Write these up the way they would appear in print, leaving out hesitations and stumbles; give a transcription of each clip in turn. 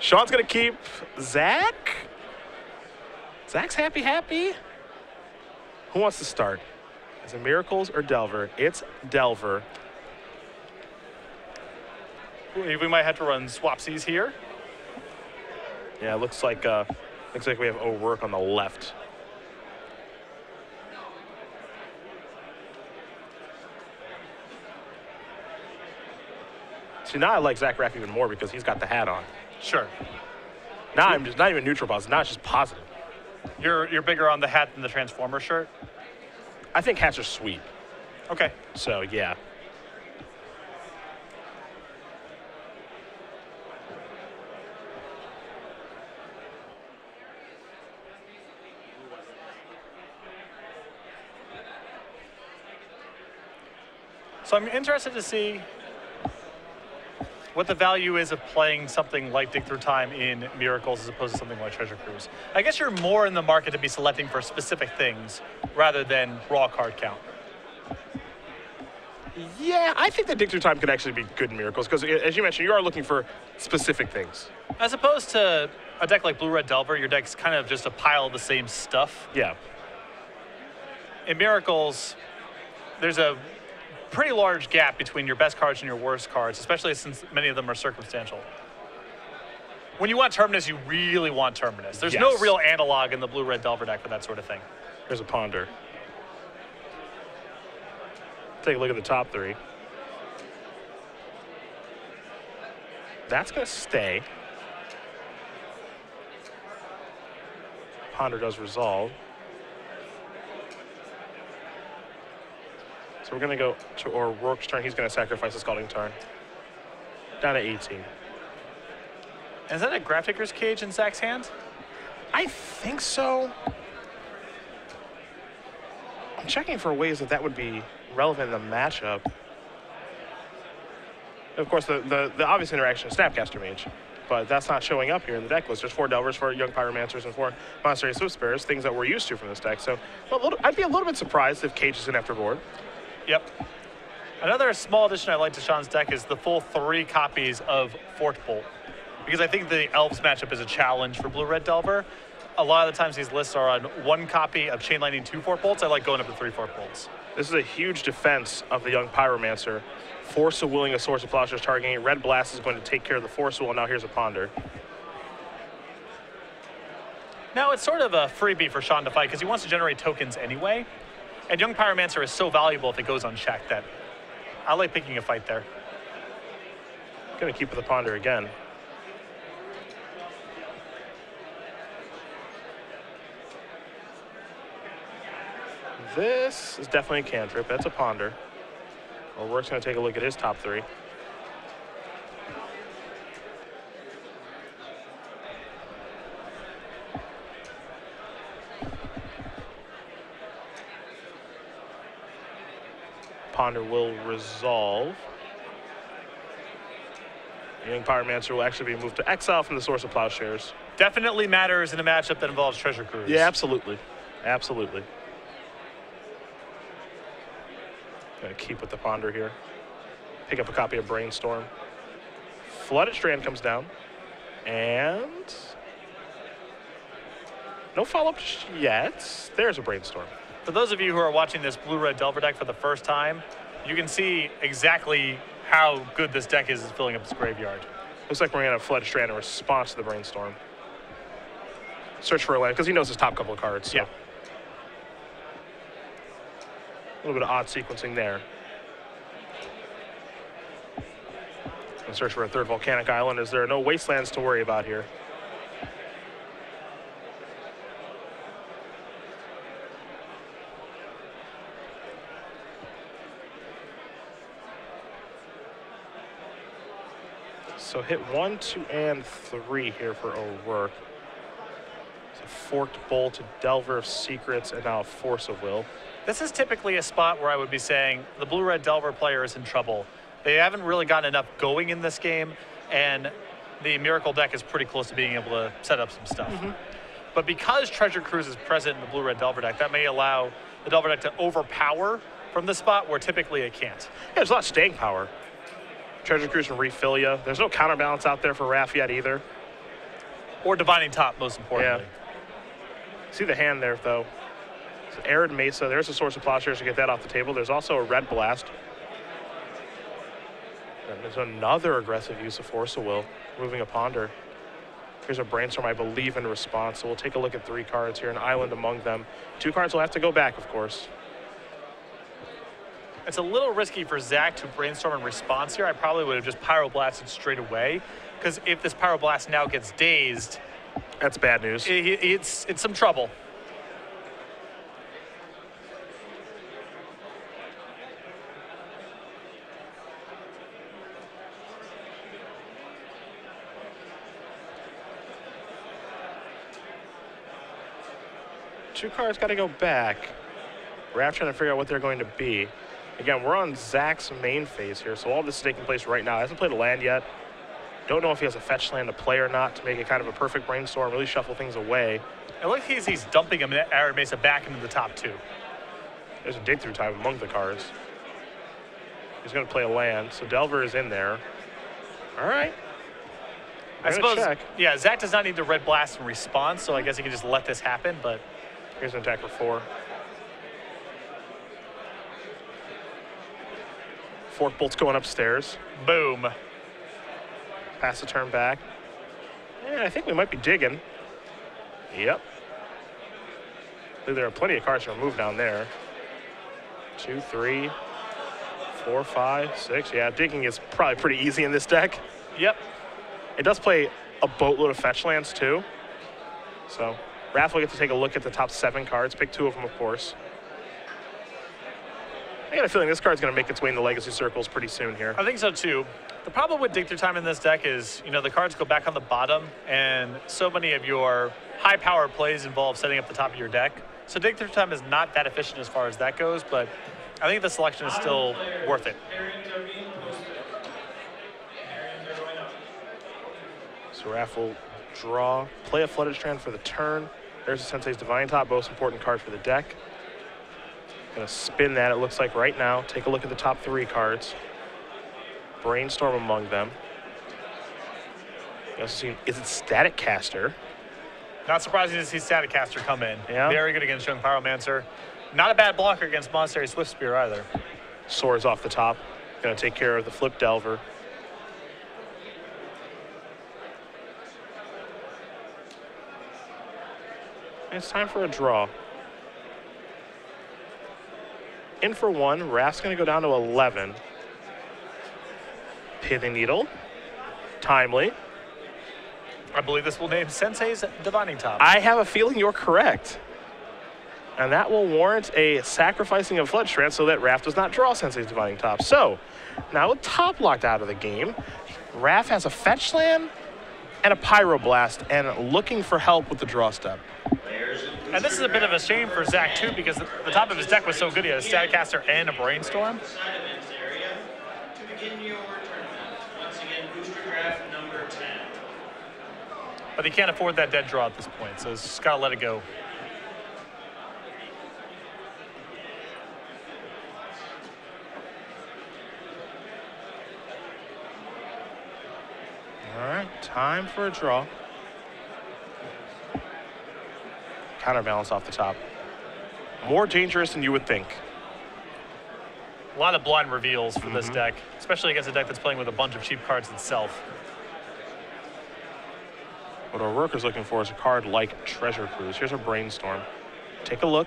Sean's going to keep Zach. Zach's happy. Who wants to start? Is it Miracles or Delver? It's Delver. We might have to run swapsies here. Yeah, it looks like we have O'Rourke on the left. See, now I like Zach Raph even more because he's got the hat on. Sure. Now I'm just not even neutral positive. Now it's just positive. You're bigger on the hat than the Transformer shirt? I think hats are sweet. Okay. So, yeah. So I'm interested to see what the value is of playing something like Dig Through Time in Miracles as opposed to something like Treasure Cruise. I guess you're more in the market to be selecting for specific things rather than raw card count. Yeah, I think that Dig Through Time could actually be good in Miracles because, as you mentioned, you are looking for specific things. As opposed to a deck like Blue Red Delver, your deck's kind of just a pile of the same stuff. Yeah. In Miracles, there's a pretty large gap between your best cards and your worst cards, especially since many of them are circumstantial. When you want Terminus, you really want Terminus. There's no real analog in the Blue Red Delver deck for that sort of thing. Here's a Ponder. Take a look at the top three. That's going to stay. Ponder does resolve. So we're going to go to O'Rourke's turn. He's going to sacrifice a Scalding Tarn. Down to 18. Is that a Grafdigger's Cage in Zach's hand? I think so. I'm checking for ways that would be relevant in the matchup. Of course, the obvious interaction is Snapcaster Mage, but that's not showing up here in the deck list. There's 4 Delvers, 4 Young Pyromancers, and 4 Monastery Swift Bears, things that we're used to from this deck. So I'd be a little bit surprised if Cage is in after board. Yep. Another small addition I like to Sean's deck is the full 3 copies of Fort Bolt, because I think the Elves matchup is a challenge for Blue Red Delver. A lot of the times these lists are on 1 copy of Chain Lightning, 2 Fort Bolts. I like going up to 3 Fort Bolts. This is a huge defense of the Young Pyromancer. Force of Willing, a Source of Plowshares targeting it. Red Blast is going to take care of the Force of Will. Now here's a Ponder. Now it's sort of a freebie for Sean to fight because he wants to generate tokens anyway. And Young Pyromancer is so valuable if it goes unchecked that I like picking a fight there. Going to keep with the Ponder again. This is definitely a cantrip. That's a Ponder. O'Rourke's going to take a look at his top 3. Ponder will resolve. The Young Pyromancer will actually be moved to exile from the Source of Plowshares. Definitely matters in a matchup that involves Treasure Cruise. Yeah, absolutely. Absolutely. Gonna keep with the Ponder here. Pick up a copy of Brainstorm. Flooded Strand comes down. And no follow-up yet. There's a Brainstorm. For those of you who are watching this Blue-Red Delver deck for the first time, you can see exactly how good this deck is filling up its graveyard. Looks like we're gonna have Flooded Strand in response to the Brainstorm. Search for a land, because he knows his top couple of cards. So. Yeah. A little bit of odd sequencing there. And search for a 3rd Volcanic Island, as there are no wastelands to worry about here. So hit 1, 2, and 3 here for O'Rourke. So Forked Bolt, a Delver of Secrets, and now a Force of Will. This is typically a spot where I would be saying the Blue-Red Delver player is in trouble. They haven't really gotten enough going in this game, and the Miracle deck is pretty close to being able to set up some stuff. But because Treasure Cruise is present in the Blue-Red Delver deck, that may allow the Delver deck to overpower from the spot where typically it can't. Yeah, there's a lot of staying power. Treasure Cruise can refill you. There's no counterbalance out there for Raph yet either. Or Divining Top, most importantly. Yeah. See the hand there, though. It's Arid Mesa. There's a source of plowshares to get that off the table. There's also a Red Blast. And there's another aggressive use of Force of Will, moving a Ponder. Here's a Brainstorm, I believe, in response. So we'll take a look at 3 cards here, an Island among them. 2 cards will have to go back, of course. It's a little risky for Zach to Brainstorm in response here. I probably would have just Pyroblasted straight away, because if this Pyroblast now gets dazed, that's bad news. It's some trouble. Two cards got to go back. Raph trying to figure out what they're going to be. Again, we're on Zach's main phase here, so all this is taking place right now. He hasn't played a land yet. Don't know if he has a fetch land to play or not to make it kind of a perfect brainstorm, really shuffle things away. It looks like he's dumping him Arid Mesa back into the top 2. There's a dig through time among the cards. He's going to play a land, so Delver is in there. All right. I suppose, yeah, Zach does not need to Red Blast in response, so I guess he can just let this happen, but... Here's an attack for 4. Fork Bolt's going upstairs. Boom. Pass the turn back. And I think we might be digging. Yep. There are plenty of cards to remove down there. 2, 3, 4, 5, 6. Yeah, digging is probably pretty easy in this deck. Yep. It does play a boatload of fetch lands too. So Raph will get to take a look at the top 7 cards, pick 2 of them, of course. I got a feeling this card's going to make its way in the Legacy Circles pretty soon here. I think so too. The problem with Dig Through Time in this deck is, you know, the cards go back on the bottom, and so many of your high power plays involve setting up the top of your deck. So Dig Through Time is not that efficient as far as that goes, but I think the selection is still worth it. So Raph will draw, play a Flooded Strand for the turn. There's the Sensei's Divine Top, most important card for the deck. Gonna spin that, it looks like right now. Take a look at the top 3 cards. Brainstorm among them. You also see, is it Static Caster? Not surprising to see Static Caster come in. Yeah. Very good against Young Pyromancer. Not a bad blocker against Monastery Swift Spear either. Swords off the top. Gonna take care of the Flip Delver. It's time for a draw. In for 1, Raph's going to go down to 11. Pithing Needle. Timely. I believe this will name Sensei's Divining Top. I have a feeling you're correct. And that will warrant a sacrificing of Flood Strand so that Raph does not draw Sensei's Divining Top. So, now with Top locked out of the game, Raph has a fetch land and a Pyroblast and looking for help with the draw step. And this is a bit of a shame for Zach, too, because the top of his deck was so good. He had a Static Caster and a Brainstorm. But he can't afford that dead draw at this point, so he's just got to let it go. All right, time for a draw. Counterbalance off the top. More dangerous than you would think. A lot of blind reveals for this deck, especially against a deck that's playing with a bunch of cheap cards itself. What O'Rourke is looking for is a card like Treasure Cruise. Here's a Brainstorm. Take a look.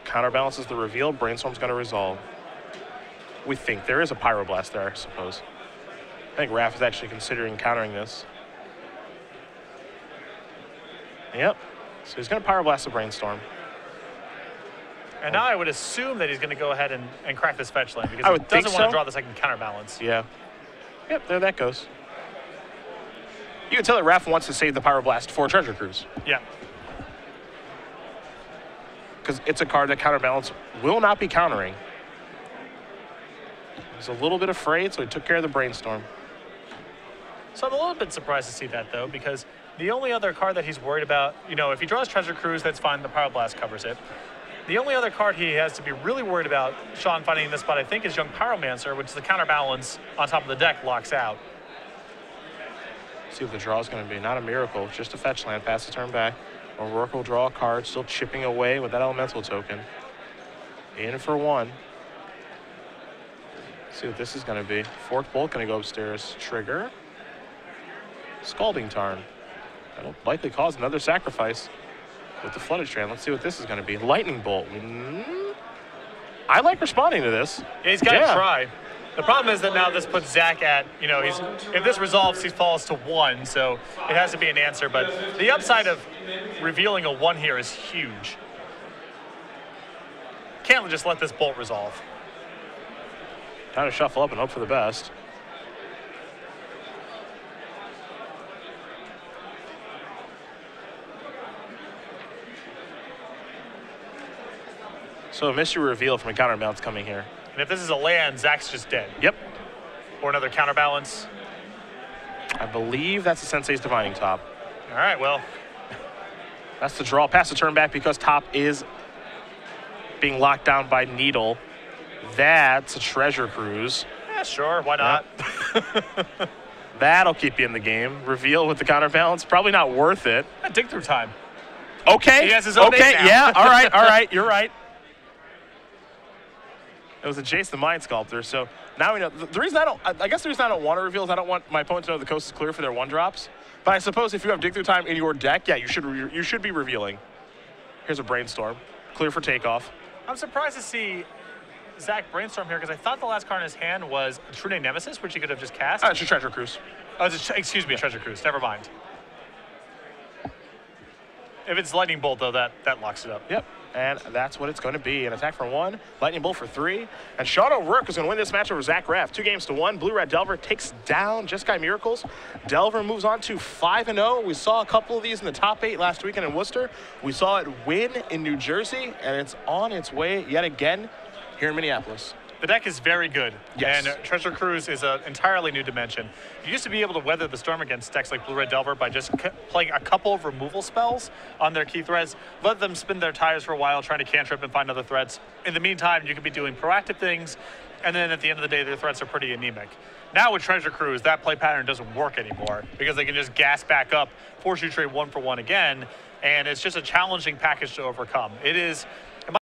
Counterbalances the reveal. Brainstorm's going to resolve. We think there is a Pyroblast there, I suppose. I think Raph is actually considering countering this. Yep. So he's going to Pyroblast the Brainstorm. And now I would assume that he's going to go ahead and crack this fetch lane because I he would think doesn't want so. to draw the second counterbalance. Yeah. Yep, there that goes. You can tell that Raph wants to save the Pyroblast for Treasure Cruise. Yeah. Because it's a card that Counterbalance will not be countering. He's a little bit afraid, so he took care of the Brainstorm. So I'm a little bit surprised to see that, though, because the only other card that he's worried about, you know, if he draws Treasure Cruise, that's fine. The Pyroblast covers it. The only other card he has to be really worried about, Sean, finding in this spot, I think, is Young Pyromancer, which the counterbalance on top of the deck locks out. See what the draw is going to be. Not a miracle, just a fetch land. Pass the turn back. O'Rourke will draw a card, still chipping away with that elemental token. In for one. See what this is going to be. Forked Bolt going to go upstairs. Trigger. Scalding Tarn. That'll likely cause another sacrifice with the Flooded Strand. Let's see what this is going to be. Lightning Bolt. I like responding to this. Yeah, he's got to try. The problem is that now this puts Zach at, you know, if this resolves, he falls to 1, so it has to be an answer. But the upside of revealing a 1 here is huge. Can't just let this Bolt resolve. Time to shuffle up and hope for the best. So a mystery reveal from a counterbalance coming here. And if this is a land, Zach's just dead. Yep. Or another counterbalance. I believe that's the Sensei's Divining Top. All right, well. That's the draw. Pass the turn back because top is being locked down by Needle. That's a Treasure Cruise. Yeah, sure. Why not? Yep. That'll keep you in the game. Reveal with the counterbalance. Probably not worth it. Dig through time. Okay. He has his own name now. Yeah. All right. All right. You're right. It was a Jace the Mind Sculptor, so now we know. The reason I guess the reason I don't want to reveal is I don't want my opponent to know the coast is clear for their 1-drops. But I suppose if you have Dig Through Time in your deck, yeah, you should be revealing. Here's a Brainstorm, clear for takeoff. I'm surprised to see Zach Brainstorm here because I thought the last card in his hand was True Nemesis, which he could have just cast. It's a Treasure Cruise. Oh, excuse me, Treasure Cruise. Never mind. If it's Lightning Bolt, though, that locks it up. Yep. And that's what it's going to be. An attack for 1, Lightning Bolt for 3. And Sean O'Rourke is going to win this match over Zach Raph. 2-1. Blue-Red Delver takes down Just Guy Miracles. Delver moves on to 5-0. We saw a couple of these in the top 8 last weekend in Worcester. We saw it win in New Jersey, and it's on its way yet again here in Minneapolis. The deck is very good, yes. And Treasure Cruise is an entirely new dimension. You used to be able to weather the storm against decks like Blue-Red Delver by just playing a couple of removal spells on their key threads, let them spin their tires for a while, trying to cantrip and find other threats. In the meantime, you could be doing proactive things, and then at the end of the day, their threats are pretty anemic. Now with Treasure Cruise, that play pattern doesn't work anymore because they can just gas back up, force you to trade 1 for 1 again, and it's just a challenging package to overcome. It is